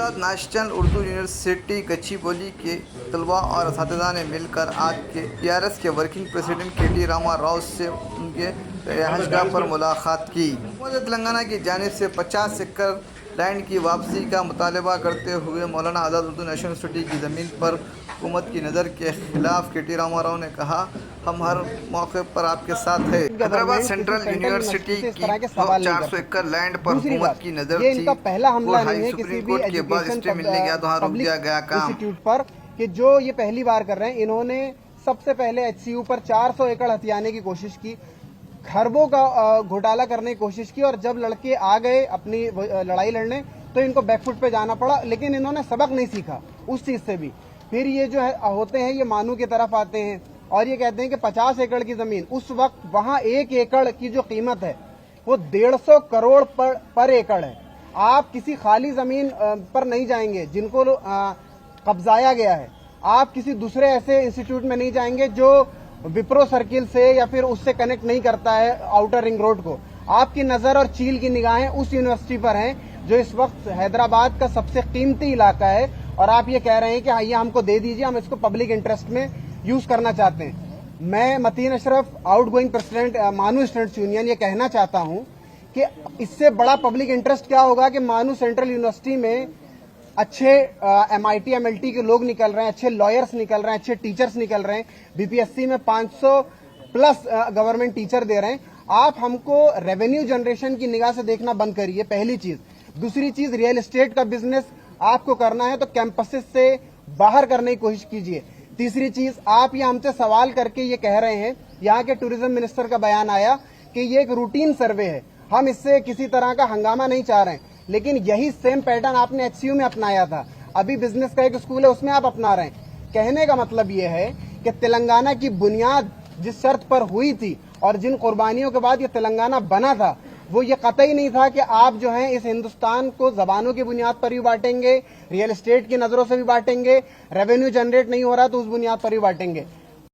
आज़ाद national Urdu university Gachibowli के तलबा और असातिज़ा ने मिलकर आज के TRS के working president KT Rama Rao से उनके रहायशगाह पर मुलाकात की। हुकूमत तेलंगाना की जानिब से 50 एकड़ लैंड की वापसी का मुतालबा करते हुए मौलाना आज़ाद उर्दू नेशनल यूनिवर्सिटी की ज़मीन पर हुकूमत की नज़र के खिलाफ KT रामा राव ने कहा, हम हर मौके पर आपके साथ है। हैदराबाद सेंट्रल यूनिवर्सिटी की 400 एकड़ लैंड पर हुकूमत की नज़र ये थी इनका पहला हमला और नहीं हाई है किसी सुप्रीम भी कोर्ट के बाद स्टे मिलने गया तो वहाँ रुक दिया गया काम। इंस्टीट्यूट पर कि जो ये पहली बार कर रहे हैं। इन्होंने सबसे पहले HCU पर 400 एकड़ हथियाने की कोशिश की, खरबों का घोटाला करने की कोशिश की, और जब लड़के आ गए अपनी लड़ाई लड़ने तो इनको बैकफुट पे जाना पड़ा। लेकिन इन्होंने सबक नहीं सीखा उस चीज से भी। फिर ये जो है होते हैं, ये मानू की तरफ आते हैं और ये कहते हैं कि 50 एकड़ की जमीन, उस वक्त वहां 1 एकड़ की जो कीमत है वो 150 करोड़ पर एकड़ है। आप किसी खाली जमीन पर नहीं जाएंगे जिनको कब्जाया गया है, आप किसी दूसरे ऐसे इंस्टीट्यूट में नहीं जाएंगे जो विप्रो सर्किल से या फिर उससे कनेक्ट नहीं करता है आउटर रिंग रोड को। आपकी नजर और चील की निगाहें उस यूनिवर्सिटी पर हैं जो इस वक्त हैदराबाद का सबसे कीमती इलाका है, और आप ये कह रहे हैं कि हाँ ये हमको दे दीजिए, हम इसको पब्लिक इंटरेस्ट में यूज करना चाहते हैं। मैं मतीन अशरफ, आउटगोइंग प्रेसिडेंट मानू स्टूडेंट्स यूनियन, ये कहना चाहता हूं कि इससे बड़ा पब्लिक इंटरेस्ट क्या होगा कि मानू सेंट्रल यूनिवर्सिटी में अच्छे MIT MLT के लोग निकल रहे हैं, अच्छे लॉयर्स निकल रहे हैं, अच्छे टीचर्स निकल रहे हैं। BPSC में 500 प्लस गवर्नमेंट टीचर दे रहे हैं। आप हमको रेवेन्यू जनरेशन की निगाह से देखना बंद करिए, पहली चीज। दूसरी चीज, रियल एस्टेट का बिजनेस आपको करना है तो कैंपसेस से बाहर करने की कोशिश कीजिए। तीसरी चीज, आप ये हमसे सवाल करके ये कह रहे हैं, यहाँ के टूरिज्म मिनिस्टर का बयान आया कि ये एक रूटीन सर्वे है, हम इससे किसी तरह का हंगामा नहीं चाह रहे हैं। लेकिन यही सेम पैटर्न आपने HCU में अपनाया था, अभी बिजनेस का एक स्कूल है उसमें आप अपना रहे हैं। कहने का मतलब ये है कि तेलंगाना की बुनियाद जिस शर्त पर हुई थी और जिन कुर्बानियों के बाद ये तेलंगाना बना था, वो ये कतई नहीं था कि आप जो हैं इस हिंदुस्तान को जबानों की बुनियाद पर भी बांटेंगे, रियल एस्टेट की नजरों से भी बांटेंगे, रेवेन्यू जनरेट नहीं हो रहा तो उस बुनियाद पर भी बांटेंगे।